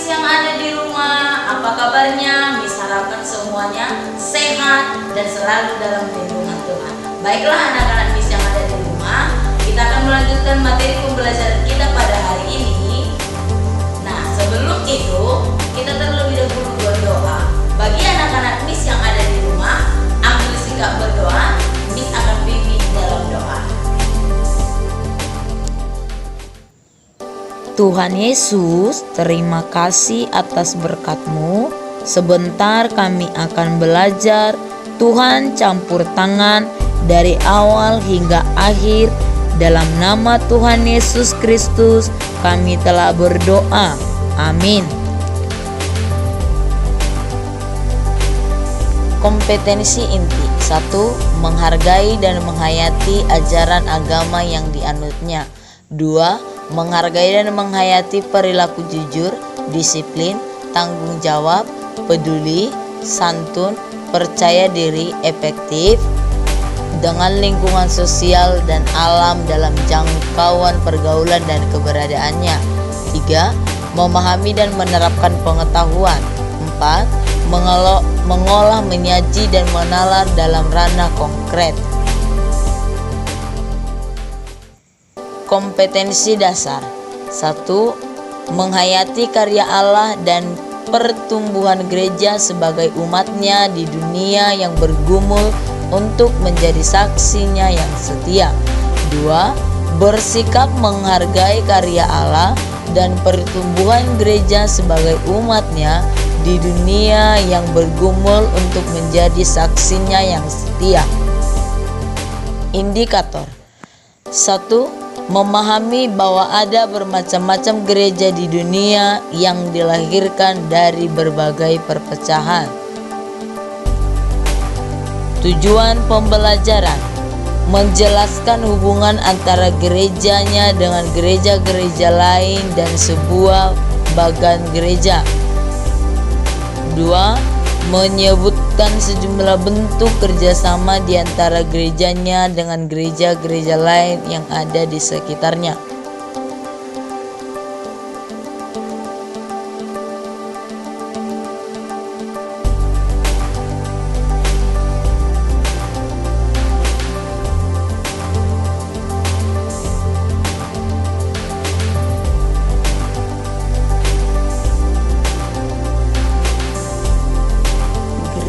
Miss yang ada di rumah, apa kabarnya? Miss harapkan semuanya sehat dan selalu dalam lindungan Tuhan. Baiklah anak-anak Miss yang ada di rumah, kita akan melanjutkan materi pembelajaran kita pada hari ini. Nah, sebelum itu kita terlebih dahulu berdoa. Bagi anak-anak Miss yang ada di rumah, ambil sikap berdoa. Miss akan pimpin dalam doa. Tuhan Yesus, terima kasih atas berkat-Mu. Sebentar kami akan belajar. Tuhan campur tangan dari awal hingga akhir. Dalam nama Tuhan Yesus Kristus kami telah berdoa. Amin. Kompetensi inti 1. Menghargai dan menghayati ajaran agama yang dianutnya. 2. Menghargai dan menghayati perilaku jujur, disiplin, tanggung jawab, peduli, santun, percaya diri, efektif dengan lingkungan sosial dan alam dalam jangkauan pergaulan dan keberadaannya. 3. Memahami dan menerapkan pengetahuan. 4. Mengolah, menyaji dan menalar dalam ranah konkret. Kompetensi dasar 1. Menghayati karya Allah dan pertumbuhan gereja sebagai umatnya di dunia yang bergumul untuk menjadi saksinya yang setia. 2. Bersikap menghargai karya Allah dan pertumbuhan gereja sebagai umatnya di dunia yang bergumul untuk menjadi saksinya yang setia. Indikator 1. Memahami bahwa ada bermacam-macam gereja di dunia yang dilahirkan dari berbagai perpecahan. Tujuan pembelajaran: menjelaskan hubungan antara gerejanya dengan gereja-gereja lain dan sebuah bagan gereja. 2. Menyebutkan sejumlah bentuk kerjasama di antara gerejanya dengan gereja-gereja lain yang ada di sekitarnya.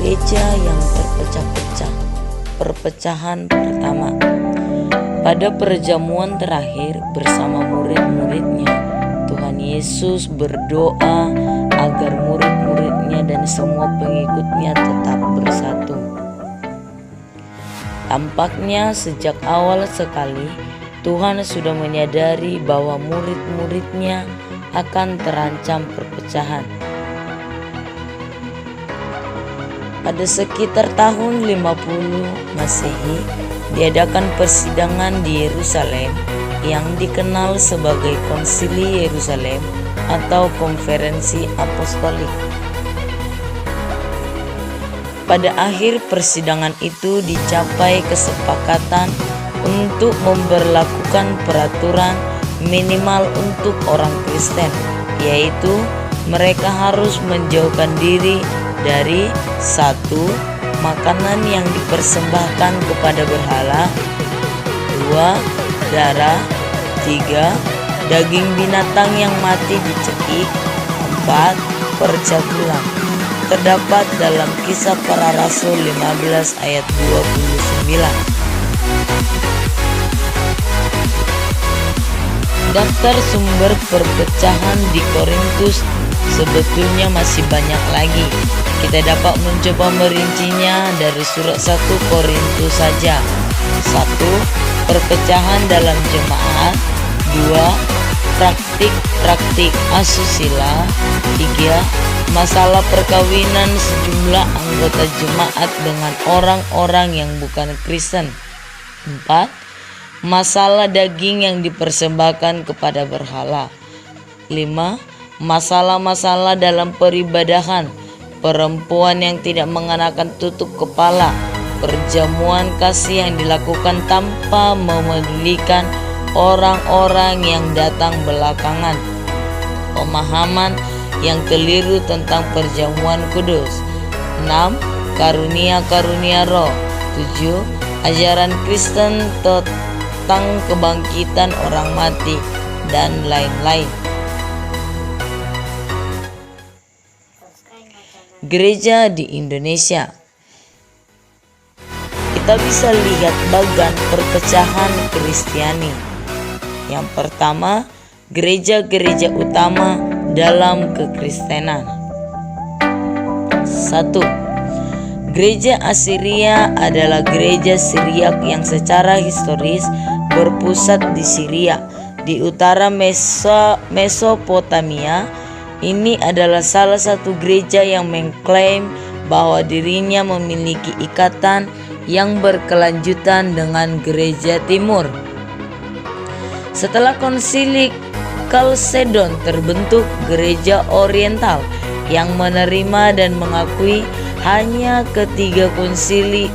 Gereja yang terpecah-pecah. Perpecahan pertama. Pada perjamuan terakhir bersama murid-muridnya, Tuhan Yesus berdoa agar murid-muridnya dan semua pengikutnya tetap bersatu. Tampaknya sejak awal sekali Tuhan sudah menyadari bahwa murid-muridnya akan terancam perpecahan. Pada sekitar tahun 50 Masehi, diadakan persidangan di Yerusalem yang dikenal sebagai Konsili Yerusalem atau Konferensi Apostolik. Pada akhir persidangan itu dicapai kesepakatan untuk memberlakukan peraturan minimal untuk orang Kristen, yaitu mereka harus menjauhkan diri dari 1. Makanan yang dipersembahkan kepada berhala. 2. Darah. 3. Daging binatang yang mati dicekik. 4. Percabulan. Terdapat dalam Kisah Para Rasul 15 ayat 29. Daftar sumber perpecahan di Korintus sebetulnya masih banyak lagi. Kita dapat mencoba merincinya dari surat 1 Korintus saja. 1. Perpecahan dalam jemaat. 2. Praktik-praktik asusila. 3. Masalah perkawinan sejumlah anggota jemaat dengan orang-orang yang bukan Kristen. 4. Masalah daging yang dipersembahkan kepada berhala. 5. Masalah-masalah dalam peribadahan, perempuan yang tidak mengenakan tutup kepala, perjamuan kasih yang dilakukan tanpa memedulikan orang-orang yang datang belakangan, pemahaman yang keliru tentang perjamuan kudus. 6. Karunia-karunia roh. 7. Ajaran Kristen tentang kebangkitan orang mati, dan lain-lain. Gereja di Indonesia. Kita bisa lihat bagan perpecahan Kristiani. Yang pertama, gereja-gereja utama dalam kekristenan. 1. Gereja Asiria adalah gereja Syriak yang secara historis berpusat di Syria, di utara Mesopotamia. Ini adalah salah satu gereja yang mengklaim bahwa dirinya memiliki ikatan yang berkelanjutan dengan gereja timur. Setelah konsili Kalsedon terbentuk gereja oriental yang menerima dan mengakui hanya ketiga konsili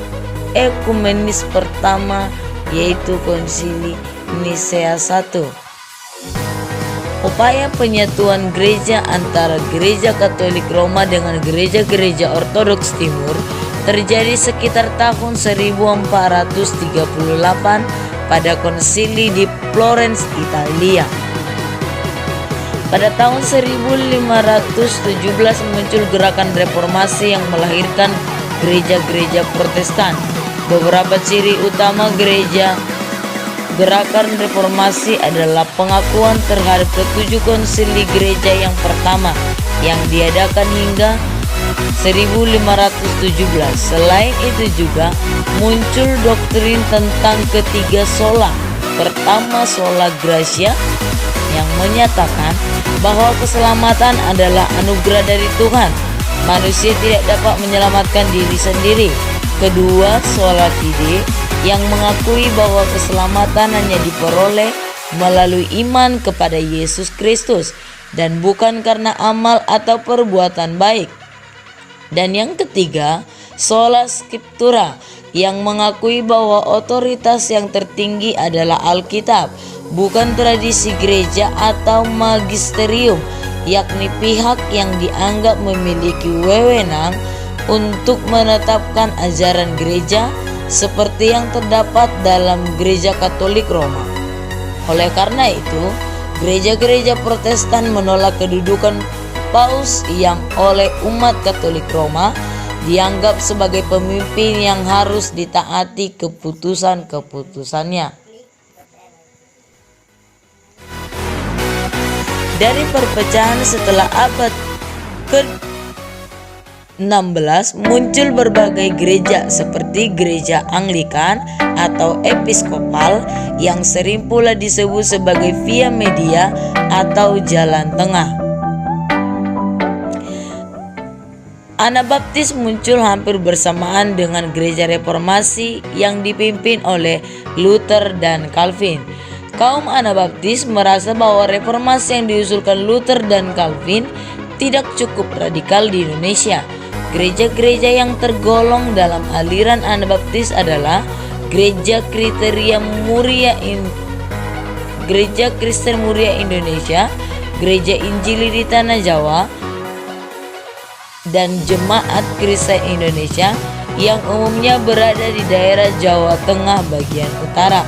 ekumenis pertama, yaitu konsili Nisea I. Upaya penyatuan gereja antara gereja Katolik Roma dengan gereja-gereja Ortodoks Timur terjadi sekitar tahun 1438 pada konsili di Florence, Italia. Pada tahun 1517 muncul gerakan reformasi yang melahirkan gereja-gereja Protestan. Beberapa ciri utama gerakan reformasi adalah pengakuan terhadap ketujuh konsili gereja yang pertama yang diadakan hingga 1517. Selain itu juga muncul doktrin tentang ketiga sola. Pertama, sola gratia yang menyatakan bahwa keselamatan adalah anugerah dari Tuhan. Manusia tidak dapat menyelamatkan diri sendiri. Kedua, sola fide yang mengakui bahwa keselamatan hanya diperoleh melalui iman kepada Yesus Kristus dan bukan karena amal atau perbuatan baik. Dan yang ketiga, sola scriptura yang mengakui bahwa otoritas yang tertinggi adalah Alkitab, bukan tradisi gereja atau magisterium, yakni pihak yang dianggap memiliki wewenang untuk menetapkan ajaran gereja seperti yang terdapat dalam gereja Katolik Roma. Oleh karena itu, gereja-gereja Protestan menolak kedudukan Paus yang oleh umat Katolik Roma dianggap sebagai pemimpin yang harus ditaati keputusan-keputusannya. Dari perpecahan setelah abad ke-16 muncul berbagai gereja seperti gereja Anglikan atau Episkopal yang sering pula disebut sebagai Via Media atau Jalan Tengah. Anabaptis muncul hampir bersamaan dengan gereja reformasi yang dipimpin oleh Luther dan Calvin. Kaum Anabaptis merasa bahwa reformasi yang diusulkan Luther dan Calvin tidak cukup radikal di Indonesia. Gereja-gereja yang tergolong dalam aliran Anabaptis adalah Gereja Kristen Muria Indonesia, Gereja Injili di Tanah Jawa, dan Jemaat Kristen Indonesia yang umumnya berada di daerah Jawa Tengah bagian utara.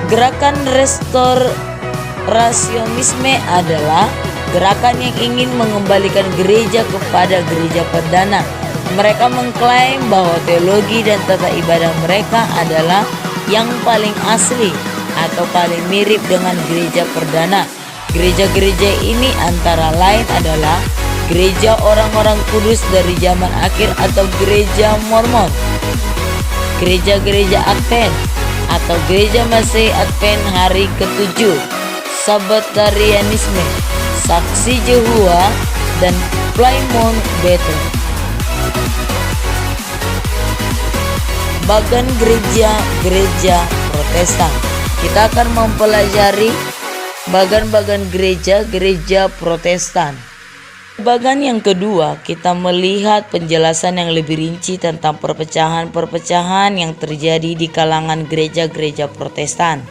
Gerakan restorasionisme adalah gerakan yang ingin mengembalikan gereja kepada gereja perdana. Mereka mengklaim bahwa teologi dan tata ibadah mereka adalah yang paling asli atau paling mirip dengan gereja perdana. Gereja-gereja ini antara lain adalah Gereja Orang-orang Kudus dari Zaman Akhir atau Gereja Mormon, Gereja-gereja Advent atau Gereja Masih Advent Hari ke-7, Sabbatarianisme, Saksi Yehova, dan Plymouth Brethren. Bagan gereja-gereja Protestan. Kita akan mempelajari bagan-bagan gereja-gereja Protestan. Bagan yang kedua, kita melihat penjelasan yang lebih rinci tentang perpecahan-perpecahan yang terjadi di kalangan gereja-gereja Protestan.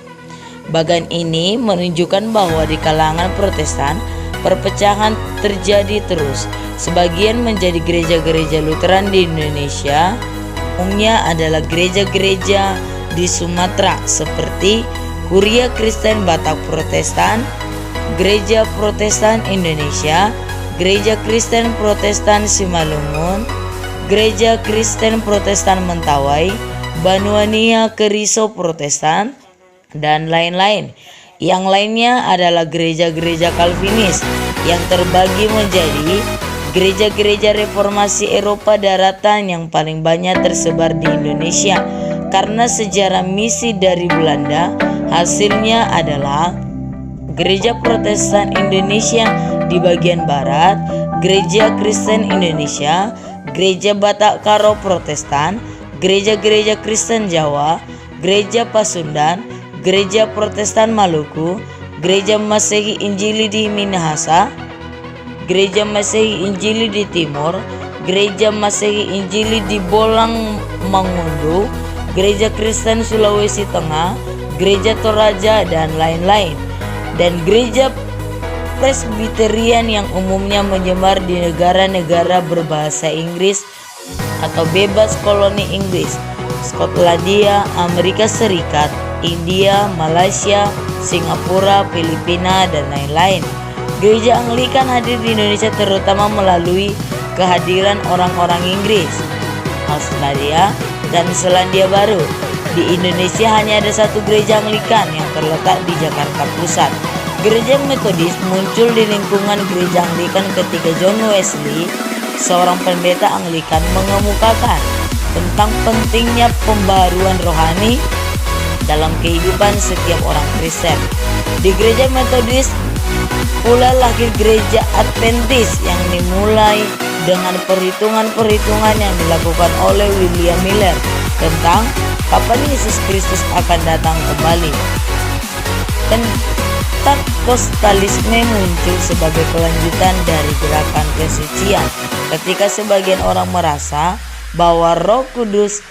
Bagian ini menunjukkan bahwa di kalangan Protestan, perpecahan terjadi terus. Sebagian menjadi gereja-gereja Lutheran di Indonesia, umumnya adalah gereja-gereja di Sumatera seperti Kuria Kristen Batak Protestan, Gereja Protestan Indonesia, Gereja Kristen Protestan Simalungun, Gereja Kristen Protestan Mentawai, Banuania Keriso Protestan, dan lain-lain. Yang lainnya adalah gereja-gereja Calvinis yang terbagi menjadi gereja-gereja reformasi Eropa daratan yang paling banyak tersebar di Indonesia. Karena sejarah misi dari Belanda, hasilnya adalah Gereja Protestan Indonesia di bagian barat, Gereja Kristen Indonesia, Gereja Batak Karo Protestan, Gereja-gereja Kristen Jawa, Gereja Pasundan, Gereja Protestan Maluku, Gereja Masehi Injili di Minahasa, Gereja Masehi Injili di Timur, Gereja Masehi Injili di Bolang Mangundu, Gereja Kristen Sulawesi Tengah, Gereja Toraja, dan lain-lain. Dan Gereja Presbyterian yang umumnya menyebar di negara-negara berbahasa Inggris atau bebas koloni Inggris, Skotlandia, Amerika Serikat, India, Malaysia, Singapura, Filipina, dan lain-lain. Gereja Anglikan hadir di Indonesia terutama melalui kehadiran orang-orang Inggris, Australia, dan Selandia Baru. Di Indonesia hanya ada satu gereja Anglikan yang terletak di Jakarta Pusat. Gereja Metodis muncul di lingkungan gereja Anglikan ketika John Wesley, seorang pendeta Anglikan, mengemukakan tentang pentingnya pembaharuan rohani dalam kehidupan setiap orang Kristen. Di gereja Metodis pula lahir gereja Adventis yang dimulai dengan perhitungan-perhitungan yang dilakukan oleh William Miller tentang kapan Yesus Kristus akan datang kembali. Pentakostalisme muncul sebagai kelanjutan dari gerakan kesucian ketika sebagian orang merasa bahwa Roh Kudus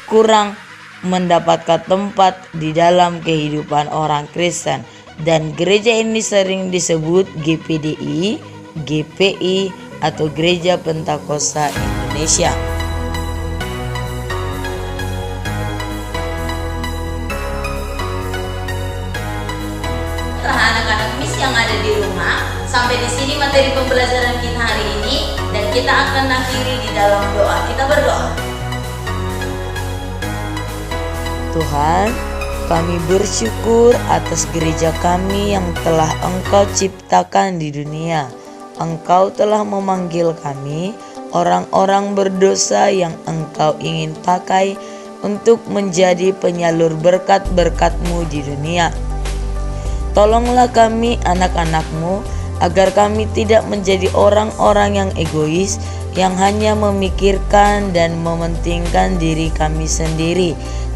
kurang mendapatkan tempat di dalam kehidupan orang Kristen, dan gereja ini sering disebut GPDI, GPI, atau Gereja Pentakosta Indonesia. Anak-anak Miss yang ada di rumah, sampai di sini materi pembelajaran kita hari ini, dan kita akan akhiri di dalam doa. Kita berdoa. Tuhan, kami bersyukur atas gereja kami yang telah Engkau ciptakan di dunia. Engkau telah memanggil kami, orang-orang berdosa yang Engkau ingin pakai untuk menjadi penyalur berkat-berkat-Mu di dunia. Tolonglah kami anak-anak-Mu agar kami tidak menjadi orang-orang yang egois, yang hanya memikirkan dan mementingkan diri kami sendiri.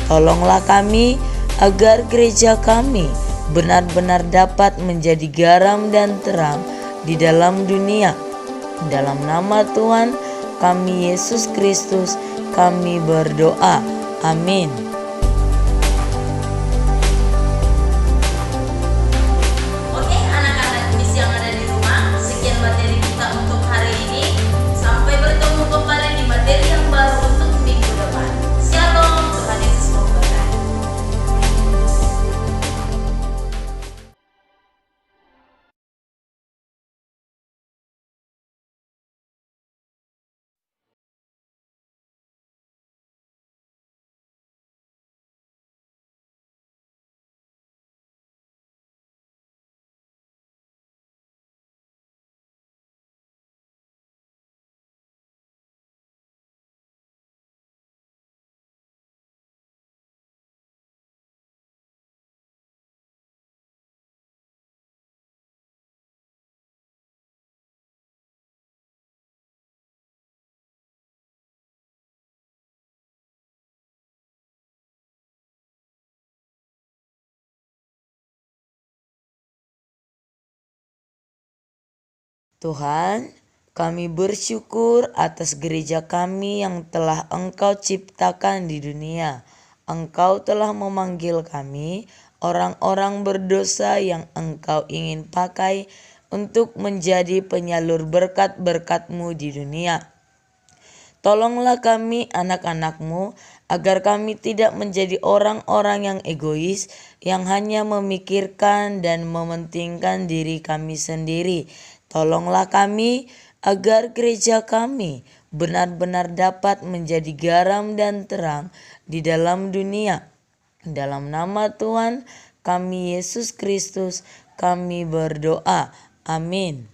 Tolonglah kami agar gereja kami benar-benar dapat menjadi garam dan terang di dalam dunia. Dalam nama Tuhan kami Yesus Kristus kami berdoa. Amin. Oke, anak-anak Miss yang ada di rumah, sekian materi kita untuk hari ini. Sampai bertemu kembali di materi yang baru untuk minggu depan. Shalom, Tuhan Yesus memberkati. Tuhan, kami bersyukur atas gereja kami yang telah Engkau ciptakan di dunia. Engkau telah memanggil kami, orang-orang berdosa yang Engkau ingin pakai untuk menjadi penyalur berkat-berkat-Mu di dunia. Tolonglah kami anak-anak-Mu agar kami tidak menjadi orang-orang yang egois yang hanya memikirkan dan mementingkan diri kami sendiri. Tolonglah kami agar gereja kami benar-benar dapat menjadi garam dan terang di dalam dunia. Dalam nama Tuhan kami Yesus Kristus kami berdoa. Amin.